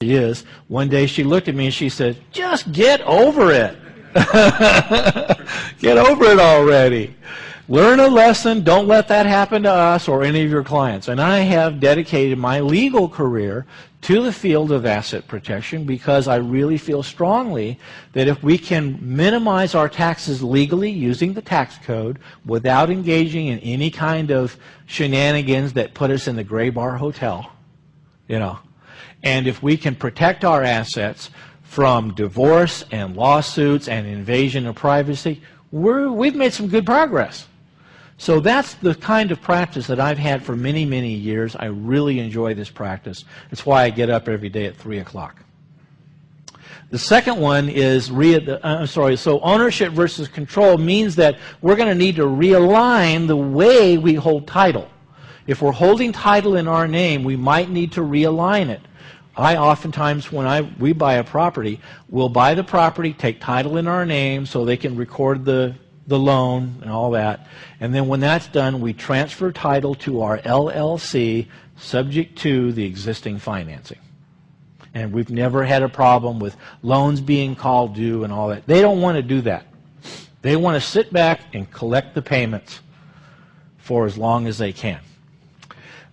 she is. One day she looked at me and she said, "Just get over it." Get over it already. Learn a lesson. Don't let that happen to us or any of your clients. And I have dedicated my legal career to the field of asset protection because I really feel strongly that if we can minimize our taxes legally using the tax code without engaging in any kind of shenanigans that put us in the gray bar hotel, and if we can protect our assets from divorce and lawsuits and invasion of privacy, we've made some good progress. So that's the kind of practice that I've had for many, many years. I really enjoy this practice. That's why I get up every day at 3 o'clock. The second one is, so ownership versus control means that we're going to need to realign the way we hold title. If we're holding title in our name, we might need to realign it. I oftentimes, when we buy a property, we'll buy the property, take title in our name so they can record the loan and all that. And then when that's done, we transfer title to our LLC subject to the existing financing. And we've never had a problem with loans being called due and all that. They don't want to do that. They want to sit back and collect the payments for as long as they can.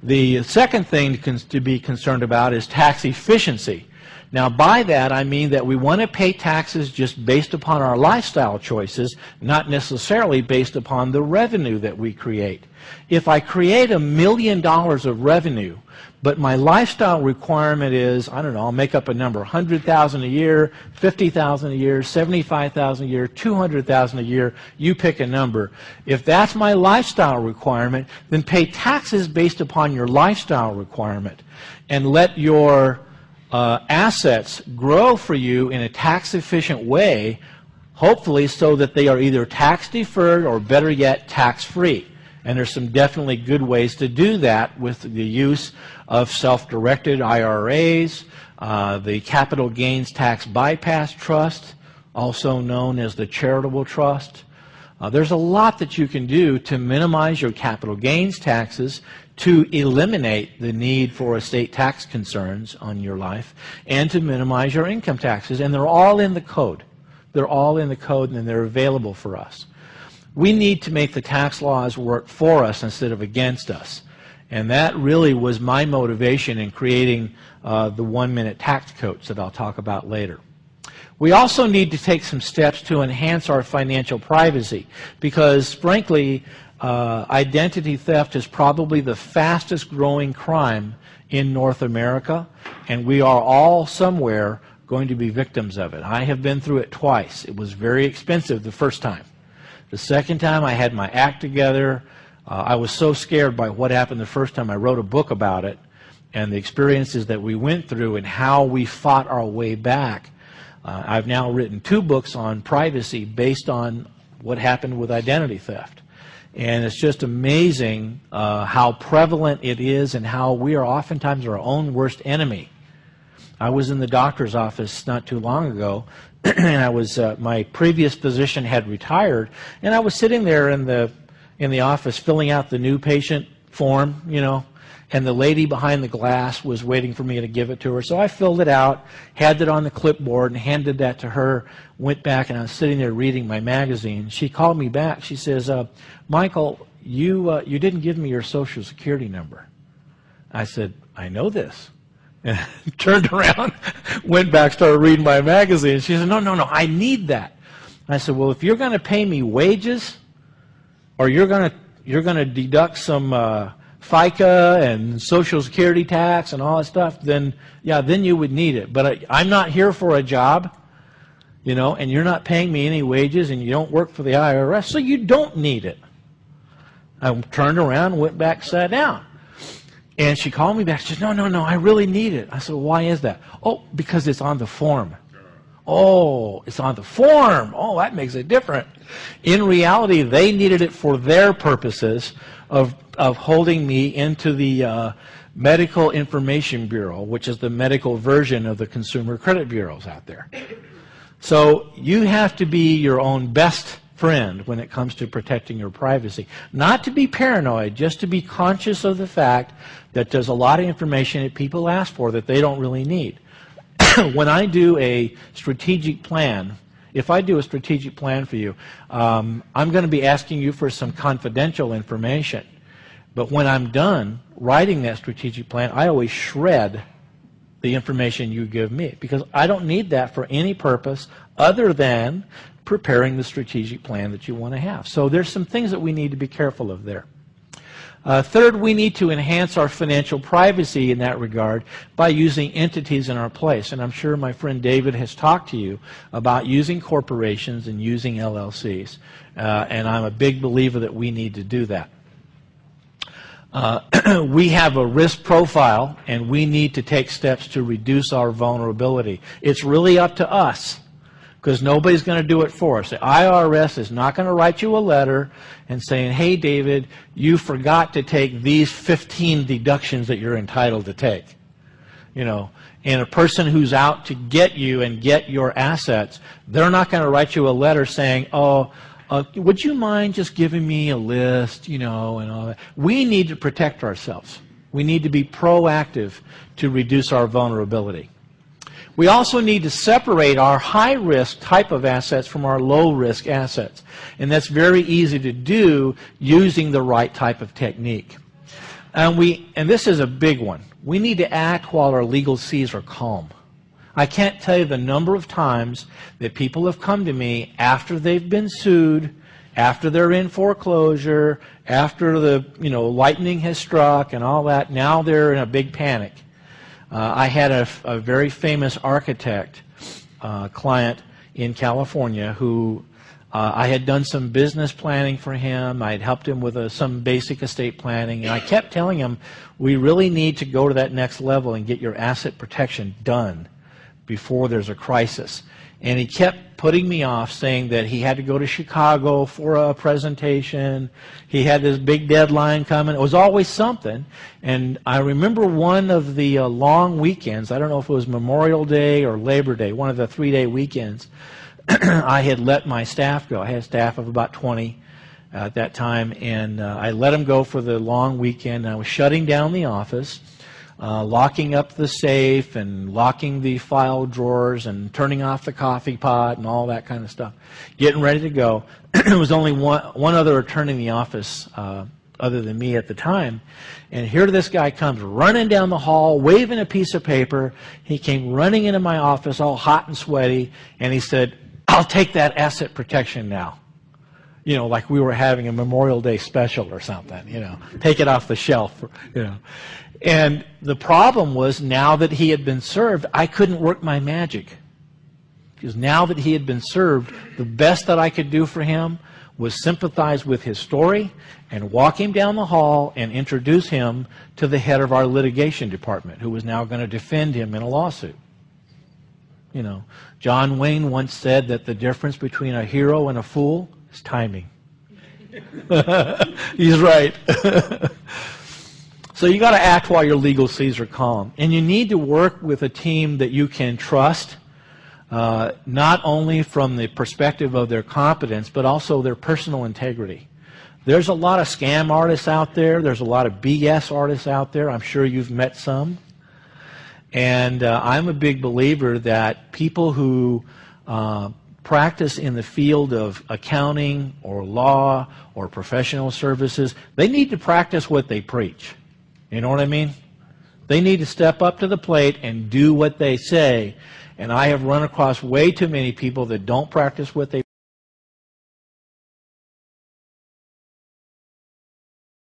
The second thing to be concerned about is tax efficiency. Now, by that, I mean that we want to pay taxes just based upon our lifestyle choices, not necessarily based upon the revenue that we create. If I create $1 million of revenue, but my lifestyle requirement is, I don't know, I'll make up a number, $100,000 a year, $50,000 a year, $75,000 a year, $200,000 a year, you pick a number. If that's my lifestyle requirement, then pay taxes based upon your lifestyle requirement and let your assets grow for you in a tax-efficient way, hopefully so that they are either tax-deferred or, better yet, tax-free. And there's some definitely good ways to do that with the use of self-directed IRAs, the capital gains tax bypass trust, also known as the charitable trust. There's a lot that you can do to minimize your capital gains taxes, to eliminate the need for estate tax concerns on your life, and to minimize your income taxes. And they're all in the code. They're all in the code, and they're available for us. We need to make the tax laws work for us instead of against us. And that really was my motivation in creating the 1-minute tax coach that I'll talk about later. We also need to take some steps to enhance our financial privacy because, frankly, identity theft is probably the fastest growing crime in North America, and we are all somewhere going to be victims of it. I have been through it twice. It was very expensive the first time. The second time I had my act together. I was so scared by what happened the first time I wrote a book about it and the experiences that we went through and how we fought our way back. I've now written 2 books on privacy based on what happened with identity theft. And it's just amazing how prevalent it is and how we are oftentimes our own worst enemy. I was in the doctor's office not too long ago, and I was my previous physician had retired, and I was sitting there in the office filling out the new patient form, and the lady behind the glass was waiting for me to give it to her. So I filled it out, had it on the clipboard, and handed that to her, went back, and I was sitting there reading my magazine. She called me back. She says, "Michael, you didn't give me your Social Security number." I said, "I know this." And I turned around, went back, started reading my magazine. She said, no, I need that. I said, well, if you're going to pay me wages, or you're going to deduct some FICA and Social Security tax and all that stuff, then you would need it. But I'm not here for a job, and you're not paying me any wages, and you don't work for the IRS, so you don't need it. I turned around, went back, sat down. And she called me back. She said, no, I really need it. I said, well, why is that? Oh, because it's on the form. Oh, it's on the form. Oh, that makes it different. In reality, they needed it for their purposes of holding me into the Medical Information Bureau, which is the medical version of the consumer credit bureaus out there. So you have to be your own best friend when it comes to protecting your privacy. Not to be paranoid, just to be conscious of the fact that there's a lot of information that people ask for that they don't really need. when I do a strategic plan, if I do a strategic plan for you, I'm going to be asking you for some confidential information. But when I'm done writing that strategic plan, I always shred the information you give me, because I don't need that for any purpose other than preparing the strategic plan that you want to have. So there's some things that we need to be careful of there. Third, we need to enhance our financial privacy in that regard by using entities in our place. And I'm sure my friend David has talked to you about using corporations and using LLCs. And I'm a big believer that we need to do that. We have a risk profile, and we need to take steps to reduce our vulnerability. It's really up to us, because nobody's going to do it for us. The IRS is not going to write you a letter and saying, hey, David, you forgot to take these 15 deductions that you're entitled to take. You know, and a person who's out to get you and get your assets, they're not going to write you a letter saying, oh, would you mind just giving me a list, you know, and all that. We need to protect ourselves. We need to be proactive to reduce our vulnerability. We also need to separate our high-risk type of assets from our low-risk assets. And that's very easy to do using the right type of technique. And this is a big one. We need to act while our legal seas are calm. I can't tell you the number of times that people have come to me after they've been sued, after they're in foreclosure, after the lightning has struck and all that. Now they're in a big panic. I had a very famous architect client in California who I had done some business planning for him. I had helped him with some basic estate planning, and I kept telling him, we really need to go to that next level and get your asset protection done before there's a crisis. And he kept putting me off, saying that he had to go to Chicago for a presentation. He had this big deadline coming. It was always something. And I remember one of the long weekends, I don't know if it was Memorial Day or Labor Day, one of the 3-day weekends, I had let my staff go. I had a staff of about 20 at that time, and I let them go for the long weekend. I was shutting down the office, locking up the safe and locking the file drawers and turning off the coffee pot and all that kind of stuff, getting ready to go. There was only one other attorney in the office other than me at the time, and here this guy comes running down the hall, waving a piece of paper. He came running into my office all hot and sweaty, and he said, I'll take that asset protection now. You know, like we were having a Memorial Day special or something, you know, take it off the shelf, you know. And the problem was, now that he had been served, I couldn't work my magic. Because now that he had been served, the best that I could do for him was sympathize with his story and walk him down the hall and introduce him to the head of our litigation department, who was now going to defend him in a lawsuit. You know, John Wayne once said that the difference between a hero and a fool is timing. He's right. So you got to act while your legal seas are calm. And you need to work with a team that you can trust, not only from the perspective of their competence, but also their personal integrity. There's a lot of scam artists out there. There's a lot of BS artists out there. I'm sure you've met some. And I'm a big believer that people who practice in the field of accounting or law or professional services, they need to practice what they preach. You know what I mean? They need to step up to the plate and do what they say. And I have run across way too many people that don't practice what they